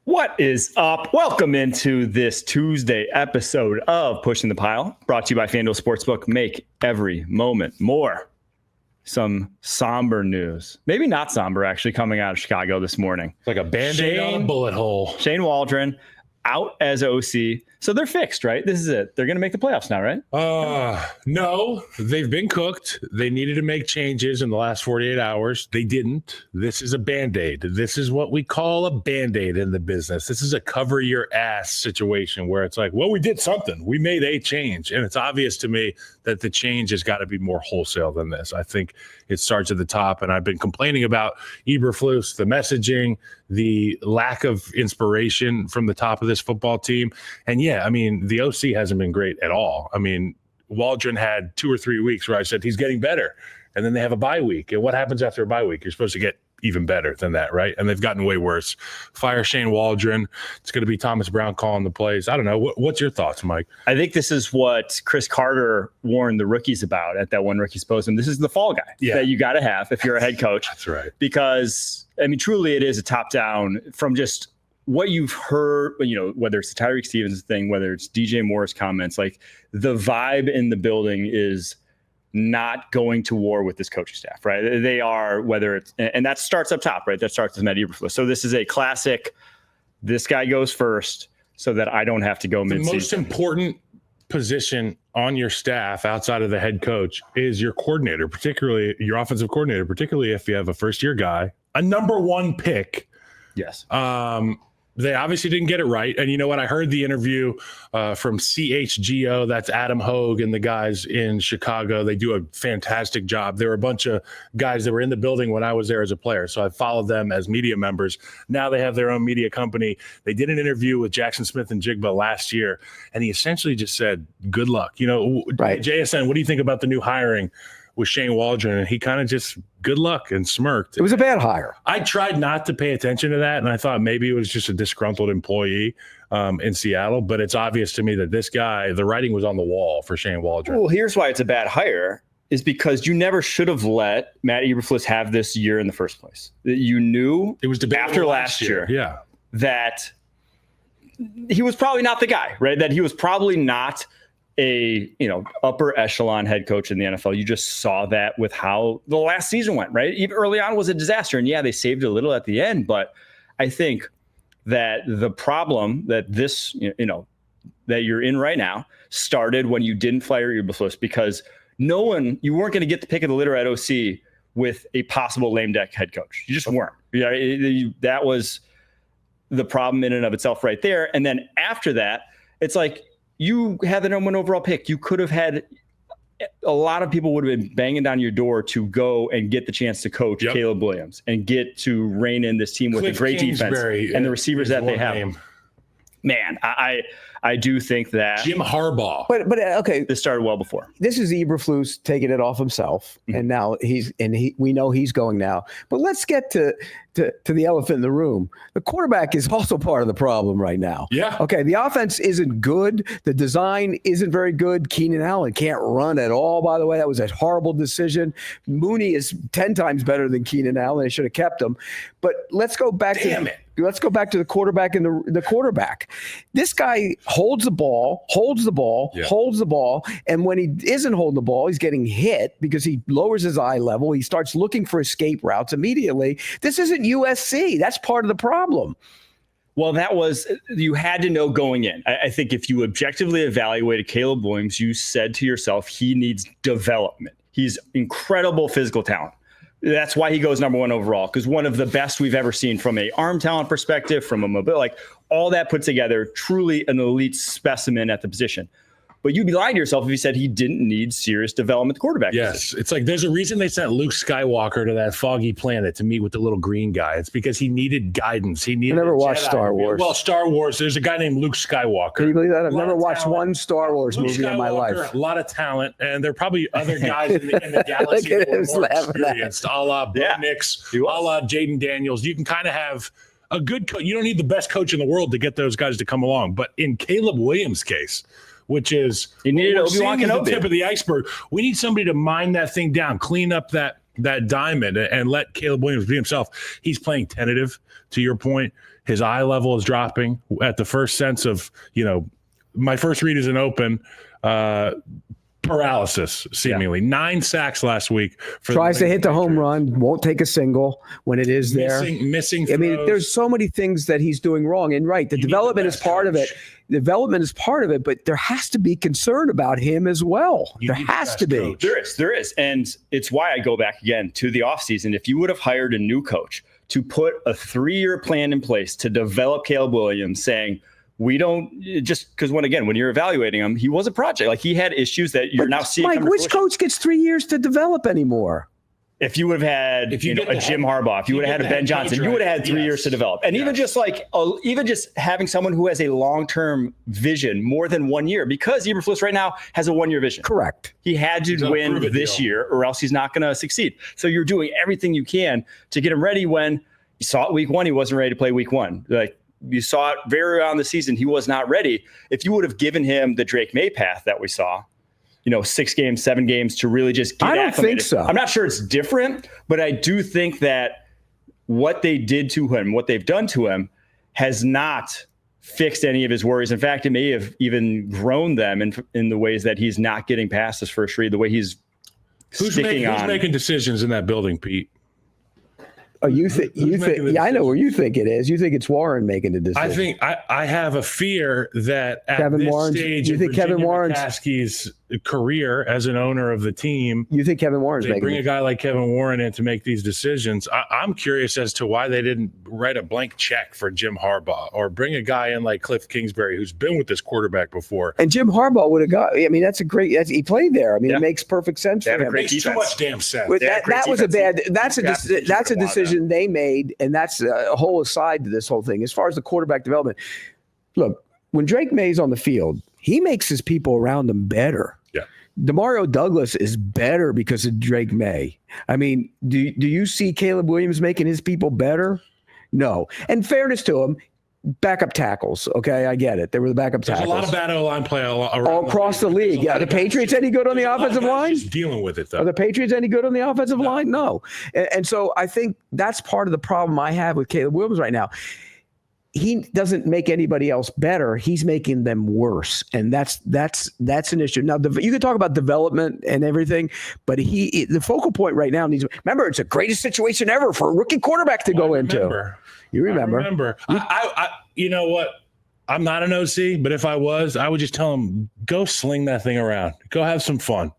What is up? Welcome into this Tuesday episode of Pushing the Pile, brought to you by FanDuel Sportsbook. Make every moment more. Some somber news. Maybe not somber, actually, coming out of Chicago this morning. It's like a Band-Aid on a bullet hole. Shane Waldron out as OC. So they're fixed, right? This is it. They're going to make the playoffs now, right? No, they've been cooked. They needed to make changes in the last 48 hours. They didn't. This is a Band-Aid. This is what we call a Band-Aid in the business. This is a cover your ass situation where it's like, well, we did something. We made a change. And it's obvious to me that the change has got to be more wholesale than this. I think it starts at the top. And I've been complaining about Eberflus, the messaging, the lack of inspiration from the top of this football team. And yeah, I mean, the OC hasn't been great at all. I mean, Waldron had 2 or 3 weeks where I said he's getting better. And then they have a bye week. And what happens after a bye week? You're supposed to get even better than that, right? And they've gotten way worse. Fire Shane Waldron. It's going to be Thomas Brown calling the plays. I don't know. What's your thoughts, Mike? I think this is what Chris Carter warned the rookies about at that one rookie symposium. This is the fall guy that you got to have if you're a head coach. That's right. Because, I mean, truly it is a top-down from just what you've heard, you know, whether it's the Tyreek Stevens thing, whether it's DJ Moore's comments, like the vibe in the building is not going to war with this coaching staff, right? They are, whether it's, and that starts up top, right? That starts with Matt Eberflus. So this is a classic, this guy goes first so that I don't have to go mid-season. The most important position on your staff outside of the head coach is your coordinator, particularly your offensive coordinator, particularly if you have a first-year guy, a number one pick. Yes. They obviously didn't get it right. And you know what? I heard the interview from CHGO. That's Adam Hogue and the guys in Chicago. They do a fantastic job. There were a bunch of guys that were in the building when I was there as a player. So I followed them as media members. Now they have their own media company. They did an interview with Jackson Smith and Jigba last year. And he essentially just said, good luck. You know, right. JSN, what do you think about the new hiring with Shane Waldron? And he kind of just good luck and smirked. It was a bad hire. I tried not to pay attention to that, and I thought maybe it was just a disgruntled employee in Seattle. But it's obvious to me that this guy, the writing was on the wall for Shane Waldron. Well, here's why it's a bad hire is because you never should have let Matt Eberflus have this year in the first place. You knew it was after last year that he was probably not the guy, right? That he was probably not a upper echelon head coach in the NFL. You just saw that with how the last season went, right? Even early on was a disaster. And yeah, they saved it a little at the end. But I think that the problem that this, that you're in right now started when you didn't fire Eberflus because you weren't going to get the pick of the litter at OC with a possible lame duck head coach. You just weren't. That was the problem in and of itself right there. And then after that, it's like, you had the number one overall pick. You could have had a lot of people would have been banging down your door to go and get the chance to coach Caleb Williams and get to rein in this team with Cliff a great Kingsbury defense and the receivers that they have. Name. Man, I do think that Jim Harbaugh. But okay, this started well before. This is Eberflus taking it off himself, and now we know he's going now. But let's get to the elephant in the room. The quarterback is also part of the problem right now. Yeah. Okay, the offense isn't good. The design isn't very good. Keenan Allen can't run at all, by the way. That was a horrible decision. Mooney is 10 times better than Keenan Allen. They should have kept him. But let's go back Let's go back to the quarterback and the quarterback. This guy holds the ball, and when he isn't holding the ball, he's getting hit because he lowers his eye level. He starts looking for escape routes immediately. This isn't USC. That's part of the problem. Well, you had to know going in. I think if you objectively evaluated Caleb Williams, you said to yourself, he needs development. He's incredible physical talent. That's why he goes number one overall, because one of the best we've ever seen from a arm talent perspective, from a mobility, like all that put together, truly an elite specimen at the position. But you'd be lying to yourself if you said he didn't need serious development quarterback. Yes. position. It's like there's a reason they sent Luke Skywalker to that foggy planet to meet with the little green guy. It's because he needed guidance. I never watched Star Wars. Well, Star Wars, there's a guy named Luke Skywalker. Can you believe that? I've never watched one Star Wars movie in my life. A lot of talent, and there are probably other guys in the galaxy who are more experienced, a la Bo Nix, a la Jaden Daniels. You can kind of have a good coach. You don't need the best coach in the world to get those guys to come along. But in Caleb Williams' case, which is you needed Obi-Wan Kenobi. The tip of the iceberg. We need somebody to mine that thing down, clean up that diamond, and let Caleb Williams be himself. He's playing tentative, to your point. His eye level is dropping at the first sense of, my first read is an open paralysis, seemingly. 9 sacks last week. Tries to hit the home run, won't take a single when it is there. Missing I mean, throws. there's so many things that he's doing wrong. And the development is part of it. Development is part of it, but there has to be concern about him as well. There has to be. There is. And it's why I go back again to the offseason. If you would have hired a new coach to put a 3-year plan in place to develop Caleb Williams, saying, we don't just because when you're evaluating him, he was a project. Like he had issues that you're now seeing. Mike, which coach gets 3 years to develop anymore? If you would have had a Jim Harbaugh, if you would have had a Ben Johnson, you would have had 3 years to develop. And even just having someone who has a long-term vision, more than 1 year, because Eberflus right now has a 1-year vision. Correct. He had to win this year or else he's not going to succeed. So you're doing everything you can to get him ready. When you saw it week 1, he wasn't ready to play week 1. Like you saw it very early on in the season, he was not ready. If you would have given him the Drake May path that we saw, 6 games, 7 games to really just get acclimated. I don't think so. I'm not sure it's different, but I do think that what they did to him, what they've done to him, has not fixed any of his worries. In fact, it may have even grown them in the ways that he's not getting past his first read, the way he's Who's making decisions in that building, Pete? Oh, you think? Yeah, I know where you think it is. You think it's Warren making the decision. I think I have a fear that at Kevin this Warren's, stage you think of Kevin Warren's McCaskey's career as an owner of the team, you think Kevin Warren's they bring a guy like Kevin Warren in to make these decisions. I'm curious as to why they didn't write a blank check for Jim Harbaugh or bring a guy in like Cliff Kingsbury, who's been with this quarterback before. And Jim Harbaugh would have got. I mean, he played there. I mean, it makes perfect sense for him. It makes too much damn sense. That was a bad. That's a decision they made, and that's a whole aside to this whole thing. As far as the quarterback development, look, when Drake May's on the field, he makes his people around him better. Yeah. Demario Douglas is better because of Drake May. I mean, do you see Caleb Williams making his people better? No. And fairness to him, backup tackles. Okay, I get it. They were the backup tackles. There's a lot of bad O-line play all across the league. Yeah, the Patriots any good on the offensive line? Just dealing with it, though. Are the Patriots any good on the offensive line? No. And so I think that's part of the problem I have with Caleb Williams right now. He doesn't make anybody else better. He's making them worse, and that's an issue. Now, you can talk about development and everything, but the focal point right now needs. Remember, it's the greatest situation ever for a rookie quarterback to go into. You remember? I remember. I you know what? I'm not an OC, but if I was, I would just tell him, go sling that thing around. Go have some fun.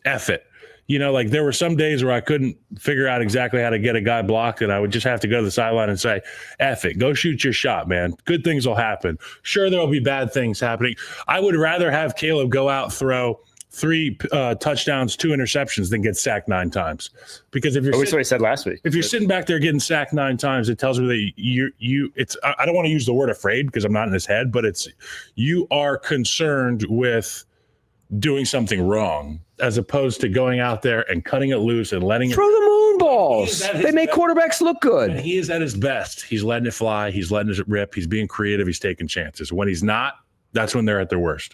F it. Like there were some days where I couldn't figure out exactly how to get a guy blocked, and I would just have to go to the sideline and say, F it, go shoot your shot, man. Good things will happen. Sure, there will be bad things happening. I would rather have Caleb go out, throw 3 touchdowns, 2 interceptions than get sacked 9 times. Because if you're what I said last week. If you're sitting back there getting sacked 9 times, it tells me that I don't want to use the word afraid because I'm not in his head, but you are concerned with doing something wrong, as opposed to going out there and cutting it loose and letting throw the moon balls. They make quarterbacks look good. And he is at his best. He's letting it fly. He's letting it rip. He's being creative. He's taking chances. When he's not, that's when they're at their worst.